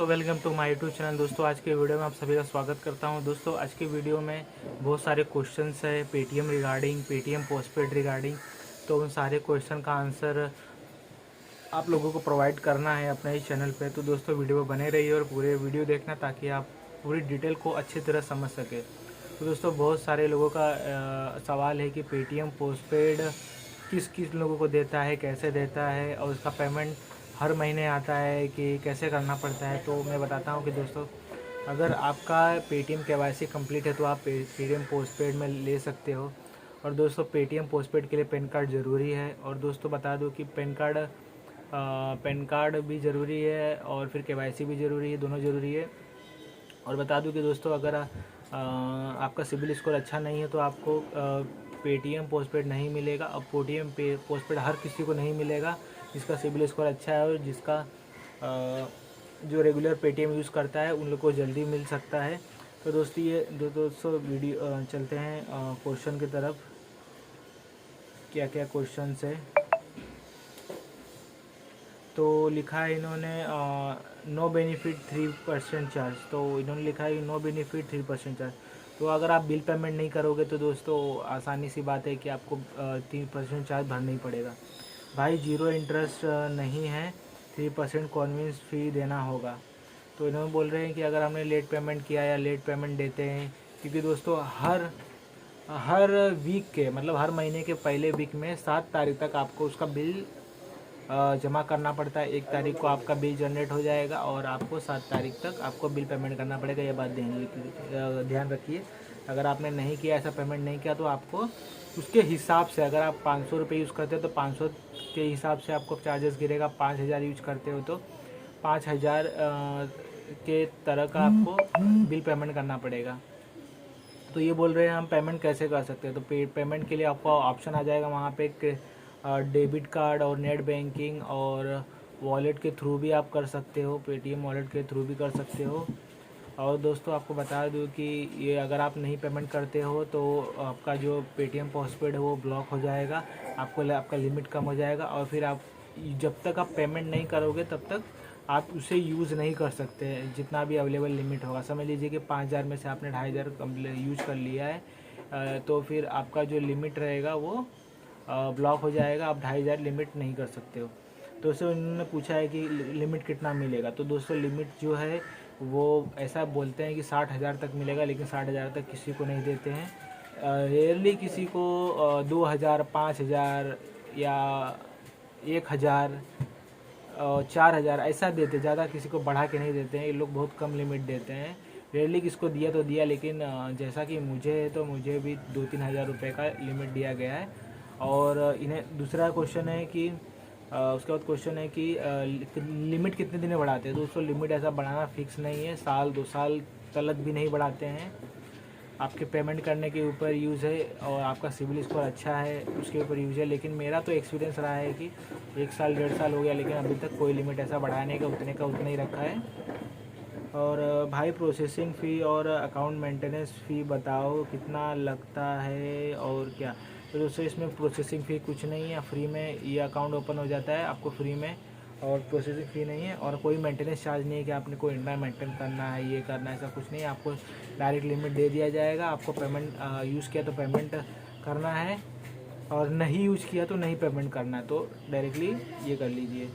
दोस्तों welcome to my YouTube channel. दोस्तों आज के वीडियो में आप सभी का स्वागत करता हूं। दोस्तों आज के वीडियो में बहुत सारे क्वेश्चंस है Paytm regarding, Paytm postpaid regarding. तो उन सारे क्वेश्चन का आंसर आप लोगों को प्रोवाइड करना है अपने ही चैनल पे। तो दोस्तों वीडियो में बने रहिए और पूरे वीडियो देखना ताकि आप पूरी डिटेल को अच्छी तरह समझ सके। तो दोस्तों बहुत सारे लोगों का सवाल है कि पेटीएम पोस्टपेड किस किस लोगों को देता है, कैसे देता है और उसका पेमेंट हर महीने आता है कि कैसे करना पड़ता है। तो मैं बताता हूँ कि दोस्तों अगर आपका पेटीएम केवाईसी कंप्लीट है तो आप पेटीएम पोस्टपेड में ले सकते हो। और दोस्तों पेटीएम पोस्टपेड के लिए पैन कार्ड ज़रूरी है। और दोस्तों बता दूं कि पैन कार्ड भी ज़रूरी है और फिर केवाईसी भी ज़रूरी है, दोनों ज़रूरी है। और बता दूं कि दोस्तों अगर आपका सिबिल स्कोर अच्छा नहीं है तो आपको पेटीएम पोस्टपेड नहीं मिलेगा। अब पेटीएम पोस्टपेड हर किसी को नहीं मिलेगा जिसका सिबिल स्कोर अच्छा है और जिसका जो रेगुलर पेटीएम यूज़ करता है उन लोग को जल्दी मिल सकता है। तो दोस्तों वीडियो चलते हैं क्वेश्चन की तरफ। क्या क्या क्वेश्चन है तो लिखा है इन्होंने नो बेनिफिट 3% चार्ज। तो इन्होंने लिखा है नो बेनिफिट 3% चार्ज। तो अगर आप बिल पेमेंट नहीं करोगे तो दोस्तों आसानी सी बात है कि आपको 3% चार्ज भरना ही पड़ेगा। भाई जीरो इंटरेस्ट नहीं है, 3% कन्वींस फ़ी देना होगा। तो इन्होंने बोल रहे हैं कि अगर हमने लेट पेमेंट किया या लेट पेमेंट देते हैं, क्योंकि दोस्तों हर वीक के मतलब हर महीने के पहले वीक में 7 तारीख तक आपको उसका बिल जमा करना पड़ता है। 1 तारीख को आपका बिल जनरेट हो जाएगा और आपको 7 तारीख तक आपको बिल पेमेंट करना पड़ेगा। ये बात ध्यान रखिए। अगर आपने नहीं किया, ऐसा पेमेंट नहीं किया तो आपको उसके हिसाब से, अगर आप 500 रुपये यूज़ करते हो तो 500 के हिसाब से आपको चार्जेस गिरेगा। 5000 यूज करते हो तो 5000 के तरह का आपको बिल पेमेंट करना पड़ेगा। तो ये बोल रहे हैं हम पेमेंट कैसे कर सकते हैं। तो पेमेंट के लिए आपको ऑप्शन आ जाएगा वहाँ पे डेबिट कार्ड और नेट बैंकिंग और वॉलेट के थ्रू भी आप कर सकते हो, पेटीएम वॉलेट के थ्रू भी कर सकते हो। और दोस्तों आपको बता दूं कि ये अगर आप नहीं पेमेंट करते हो तो आपका जो पेटीएम पोस्टपेड है वो ब्लॉक हो जाएगा, आपका लिमिट कम हो जाएगा और फिर आप जब तक आप पेमेंट नहीं करोगे तब तक आप उसे यूज़ नहीं कर सकते। जितना भी अवेलेबल लिमिट होगा, समझ लीजिए कि 5000 में से आपने 2500 यूज कर लिया है तो फिर आपका जो लिमिट रहेगा वो ब्लॉक हो जाएगा। आप 2500 लिमिट नहीं कर सकते हो। तो दोस्तों इन्होंने पूछा है कि लिमिट कितना मिलेगा। तो दोस्तों लिमिट जो है वो ऐसा बोलते हैं कि 60,000 तक मिलेगा, लेकिन 60,000 तक किसी को नहीं देते हैं। रेयरली किसी को 2000, 5000 या 1000 और 4000 ऐसा देते, ज़्यादा किसी को बढ़ा के नहीं देते हैं। ये लोग बहुत कम लिमिट देते हैं। रेयरली किसको दिया तो दिया, लेकिन जैसा कि मुझे है तो मुझे भी 2-3 हज़ार रुपये का लिमिट दिया गया है। और इन्हें दूसरा क्वेश्चन है कि उसके बाद क्वेश्चन है कि लिमिट कितने दिन में बढ़ाते हैं। दोस्तों लिमिट ऐसा बढ़ाना फिक्स नहीं है, 1-2 साल तलक भी नहीं बढ़ाते हैं। आपके पेमेंट करने के ऊपर यूज़ है और आपका सिबिल स्कोर अच्छा है उसके ऊपर यूज़ है। लेकिन मेरा तो एक्सपीरियंस रहा है कि 1 साल 1.5 साल हो गया, लेकिन अभी तक कोई लिमिट ऐसा बढ़ाने का उतना ही रखा है। और भाई प्रोसेसिंग फ़ी और अकाउंट मेंटेनेंस फ़ी बताओ कितना लगता है और क्या। तो दोस्तों इसमें प्रोसेसिंग फ़ी कुछ नहीं है, फ्री में ये अकाउंट ओपन हो जाता है आपको फ्री में, और प्रोसेसिंग फ़ी नहीं है और कोई मेंटेनेंस चार्ज नहीं है कि आपने कोई इंटरनेट मेंटेन करना है, ये करना है, ऐसा कुछ नहीं है। आपको डायरेक्ट लिमिट दे दिया जाएगा। आपको पेमेंट यूज़ किया तो पेमेंट करना है और नहीं यूज़ किया तो नहीं पेमेंट करना है। तो डायरेक्टली ये कर लीजिए।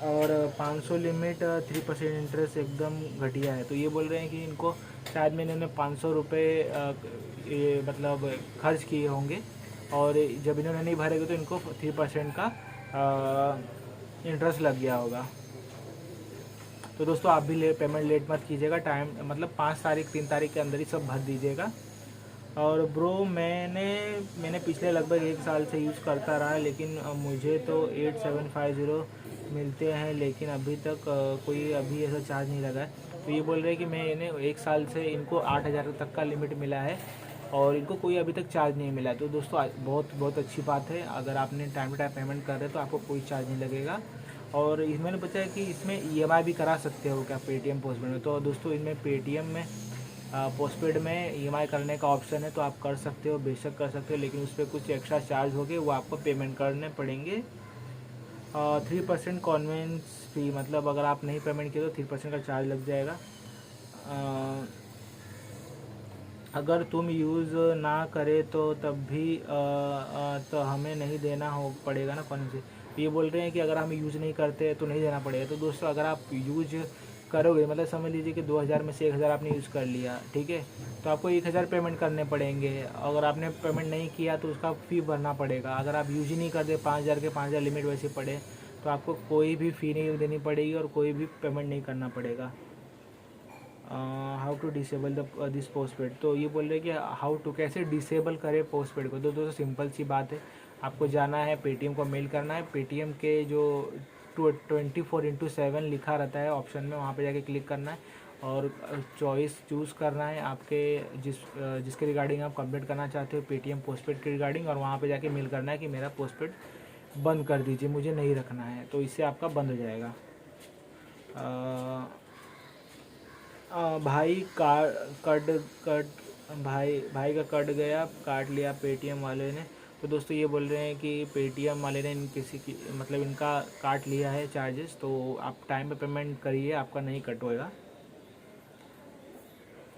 और 500 लिमिट 3% इंटरेस्ट एकदम घटिया है। तो ये बोल रहे हैं कि इनको शायद मैंने उन्हें 500 रुपये मतलब खर्च किए होंगे और जब इन्होंने नहीं भरेगा तो इनको 3% का इंटरेस्ट लग गया होगा। तो दोस्तों आप भी पेमेंट लेट मत कीजिएगा। टाइम मतलब 5 तारीख 3 तारीख के अंदर ही सब भर दीजिएगा। और ब्रो मैंने पिछले लगभग 1 साल से यूज़ करता रहा, लेकिन मुझे तो 8750 मिलते हैं, लेकिन अभी तक कोई अभी ऐसा चार्ज नहीं लगा है। तो ये बोल रहे हैं कि मैंने 1 साल से इनको 8000 तक का लिमिट मिला है और इनको कोई अभी तक चार्ज नहीं मिला। तो दोस्तों बहुत अच्छी बात है। अगर आपने टाइम टू टाइम पेमेंट कर रहे हो तो आपको कोई चार्ज नहीं लगेगा। और मैंने बताया कि इसमें EMI भी करा सकते हो क्या पेटीएम पोस्टपेड में। तो दोस्तों इनमें पेटीएम में पोस्टपेड में EMI करने का ऑप्शन है, तो आप कर सकते हो, बेशक कर सकते हो, लेकिन उस पर कुछ एक्स्ट्रा चार्ज होंगे, वो आपको पेमेंट करने पड़ेंगे। 3% कन्वेंस फी, मतलब अगर आप नहीं पेमेंट किए तो 3% का चार्ज लग जाएगा। अगर तुम यूज़ ना करे तो तब भी तो हमें नहीं देना हो पड़ेगा ना कौन से। ये बोल रहे हैं कि अगर हम यूज़ नहीं करते तो नहीं देना पड़ेगा। तो दोस्तों अगर आप यूज करोगे, मतलब समझ लीजिए कि 2000 में से 1000 आपने यूज़ कर लिया, ठीक है, तो आपको 1000 पेमेंट करने पड़ेंगे। अगर आपने पेमेंट नहीं किया तो उसका फ़ी भरना पड़ेगा। अगर आप यूज ही नहीं करते, 5000 के 5000 लिमिट वैसे पड़े, तो आपको कोई भी फ़ी नहीं देनी पड़ेगी और कोई भी पेमेंट नहीं करना पड़ेगा। How to disable this postpaid. तो ये बोल रहे हैं कि हाउ टू, कैसे डिसेबल करें पोस्टपेड को। तो दोस्तों सिंपल सी बात है, आपको जाना है पेटीएम को मेल करना है। पेटीएम के जो 24/7 लिखा रहता है ऑप्शन में, वहाँ पे जाके क्लिक करना है और चॉइस चूज़ करना है आपके जिसके रिगार्डिंग आप कंप्लीट करना चाहते हो, पेटीएम पोस्टपेड के रिगार्डिंग, और वहाँ पे जाके मेल करना है कि मेरा पोस्टपेड बंद कर दीजिए, मुझे नहीं रखना है। तो इससे आपका बंद हो जाएगा। भाई का कट कट भाई का कट गया, काट लिया पेटीएम वाले ने। तो दोस्तों ये बोल रहे हैं कि पेटीएम वाले ने किसी की, मतलब इनका काट लिया है चार्जेस, तो आप टाइम पे पेमेंट करिए, आपका नहीं कट होएगा।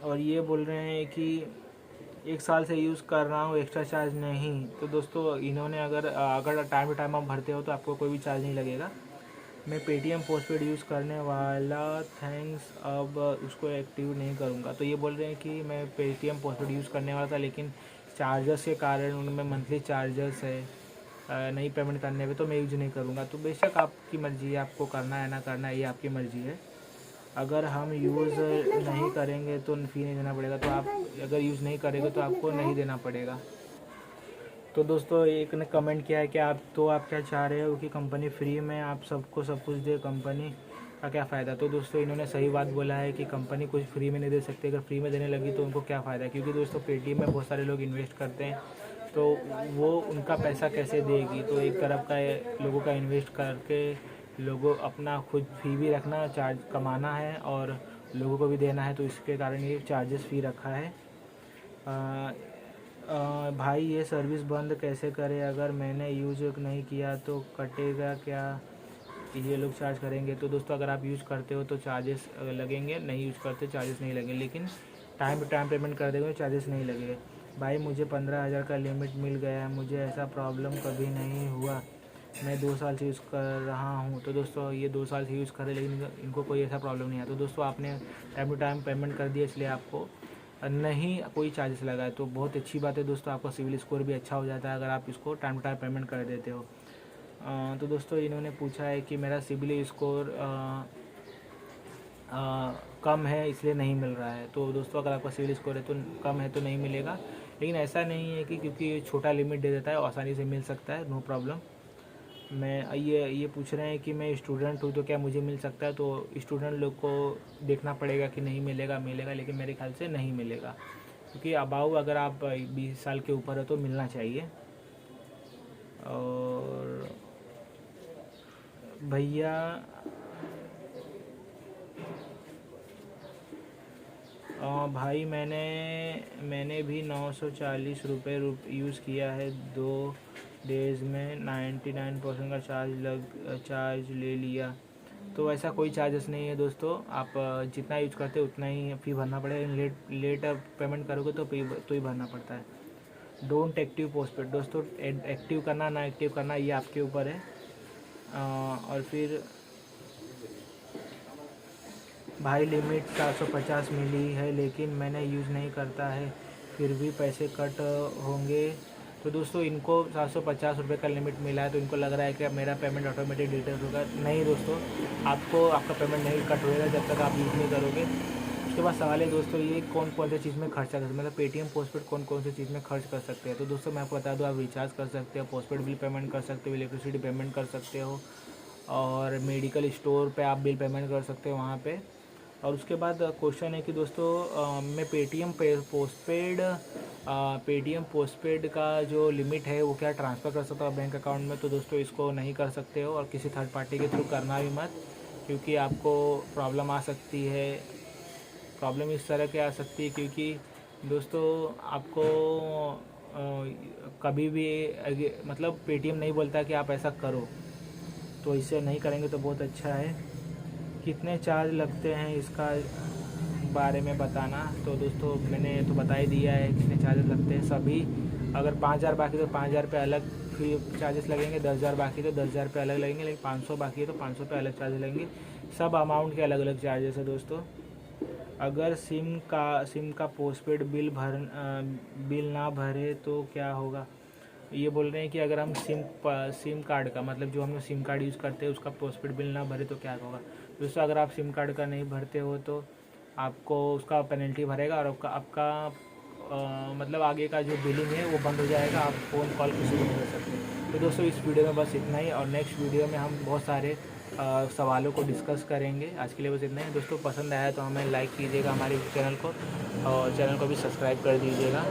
और ये बोल रहे हैं कि 1 साल से यूज़ कर रहा हूँ, एक्स्ट्रा चार्ज नहीं। तो दोस्तों इन्होंने अगर टाइम टू टाइम आप भरते हो तो आपको कोई भी चार्ज नहीं लगेगा। मैं पेटीएम पोस्टपेड यूज़ करने वाला, थैंक्स, अब उसको एक्टिव नहीं करूँगा। तो ये बोल रहे हैं कि मैं पेटीएम पोस्टपेड यूज़ करने वाला था, लेकिन चार्जर्स के कारण उनमें मंथली चार्जर्स है, नहीं पेमेंट करने पे तो मैं यूज़ नहीं करूँगा। तो बेशक आपकी मर्ज़ी है, आपको करना है ना करना है, ये आपकी मर्ज़ी है। अगर हम यूज़ नहीं करेंगे तो फ़ी नहीं देना पड़ेगा। तो आप अगर यूज़ नहीं करेंगे तो आपको नहीं देना पड़ेगा। तो दोस्तों एक ने कमेंट किया है कि आप क्या चाह रहे हो कि कंपनी फ्री में आप सबको सब कुछ दे, कंपनी का क्या फ़ायदा। तो दोस्तों इन्होंने सही बात बोला है कि कंपनी कुछ फ्री में नहीं दे सकती। अगर फ्री में देने लगी तो उनको क्या फ़ायदा, क्योंकि दोस्तों पेटीएम में बहुत सारे लोग इन्वेस्ट करते हैं, तो वो उनका पैसा कैसे देगी। तो एक तरफ का लोगों का इन्वेस्ट करके लोगों अपना खुद फी भी रखना, चार्ज कमाना है और लोगों को भी देना है, तो इसके कारण ये चार्जेस फ़ी रखा है। भाई ये सर्विस बंद कैसे करें, अगर मैंने यूज़ नहीं किया तो कटेगा क्या, ये लोग चार्ज करेंगे। तो दोस्तों अगर आप यूज़ करते हो तो चार्जेस लगेंगे, नहीं यूज़ करते चार्जेस नहीं लगेंगे, लेकिन टाइम टू टाइम पेमेंट कर देंगे तो चार्जेस नहीं लगेंगे। भाई मुझे 15,000 का लिमिट मिल गया, मुझे ऐसा प्रॉब्लम कभी नहीं हुआ, मैं 2 साल से यूज़ कर रहा हूँ। तो दोस्तों ये 2 साल से यूज़ कर रहे लेकिन इनको कोई ऐसा प्रॉब्लम नहीं आया। तो दोस्तों आपने टाइम टू टाइम पेमेंट कर दिया, इसलिए आपको नहीं कोई चार्जेस लगा है। तो बहुत अच्छी बात है दोस्तों, आपका सिविल स्कोर भी अच्छा हो जाता है अगर आप इसको टाइम टू टाइम पेमेंट कर देते हो। तो दोस्तों इन्होंने पूछा है कि मेरा सिविल स्कोर कम है इसलिए नहीं मिल रहा है। तो दोस्तों अगर आपका सिविल स्कोर है तो कम है तो नहीं मिलेगा, लेकिन ऐसा नहीं है कि क्योंकि ये छोटा लिमिट दे देता है, आसानी से मिल सकता है, नो प्रॉब्लम। मैं ये पूछ रहे हैं कि मैं स्टूडेंट हूँ तो क्या मुझे मिल सकता है। तो स्टूडेंट लोग को देखना पड़ेगा कि नहीं मिलेगा, लेकिन मेरे ख्याल से नहीं मिलेगा, क्योंकि अबाउ अगर आप 20 साल के ऊपर है तो मिलना चाहिए। और भैया भाई मैंने भी 940 रुपये यूज़ किया है, 2 डेज़ में 99% का चार्ज ले लिया। तो ऐसा कोई चार्जेस नहीं है दोस्तों, आप जितना यूज करते हो उतना ही फ़ी भरना पड़ेगा। लेट पेमेंट करोगे तो ही भरना पड़ता है। Don't active postpaid. दोस्तों एक्टिव करना ना एक्टिव करना ये आपके ऊपर है। और फिर भाई लिमिट 450 मिली है, लेकिन मैंने यूज़ नहीं करता है, फिर भी पैसे कट होंगे। तो दोस्तों इनको 750 रुपये का लिमिट मिला है, तो इनको लग रहा है कि मेरा पेमेंट ऑटोमेटिक डिटेल्स होगा। नहीं दोस्तों, आपका पेमेंट नहीं कट होएगा जब तक आप यूज़ नहीं करोगे। उसके बाद सवाल है दोस्तों, ये कौन कौन सी चीज़ में खर्चा कर सकते हैं, मतलब पेटीएम पोस्टपेड कौन कौन सी चीज़ में खर्च कर सकते हैं। तो दोस्तों मैं आपको बता दूँ, आप रिचार्ज कर सकते हो, पोस्टपेड बिल पेमेंट कर सकते हो, इलेक्ट्रिसिटी पेमेंट कर सकते हो, और मेडिकल स्टोर पे आप बिल पेमेंट कर सकते हो वहाँ पे। और उसके बाद क्वेश्चन है कि दोस्तों मैं पेटीएम पोस्टपेड का जो लिमिट है वो क्या ट्रांसफ़र कर सकता हूँ बैंक अकाउंट में। तो दोस्तों इसको नहीं कर सकते हो, और किसी थर्ड पार्टी के थ्रू करना भी मत, क्योंकि आपको प्रॉब्लम आ सकती है। प्रॉब्लम इस तरह की आ सकती है क्योंकि दोस्तों आपको कभी भी मतलब पेटीएम नहीं बोलता कि आप ऐसा करो, तो इसे नहीं करेंगे तो बहुत अच्छा है। कितने चार्ज लगते हैं इसका बारे में बताना। तो दोस्तों मैंने तो बता ही दिया है कितने चार्जेस लगते हैं सभी। अगर 5,000 बाकी तो 5,000 रुपये अलग फिर चार्जेस लगेंगे, 10,000 बाकी तो 10,000 रुपये अलग लगेंगे, लेकिन 500 बाकी है तो 500 रुपये अलग चार्ज लगेंगे। सब अमाउंट के अलग अलग चार्जेस है दोस्तों। अगर सिम का पोस्टपेड बिल ना भरे तो क्या होगा। ये बोल रहे हैं कि अगर हम सिम कार्ड का मतलब जो हम सिम कार्ड यूज़ करते हैं उसका पोस्टपेड बिल ना भरे तो क्या होगा। दोस्तों अगर आप सिम कार्ड का नहीं भरते हो तो आपको उसका पेनल्टी भरेगा और आपका मतलब आगे का जो बिलिंग है वो बंद हो जाएगा, आप फ़ोन कॉल किसी को नहीं कर सकते। तो दोस्तों इस वीडियो में बस इतना ही, और नेक्स्ट वीडियो में हम बहुत सारे सवालों को डिस्कस करेंगे। आज के लिए बस इतना ही दोस्तों। पसंद आया तो हमें लाइक कीजिएगा हमारे चैनल को, और चैनल को भी सब्सक्राइब कर दीजिएगा।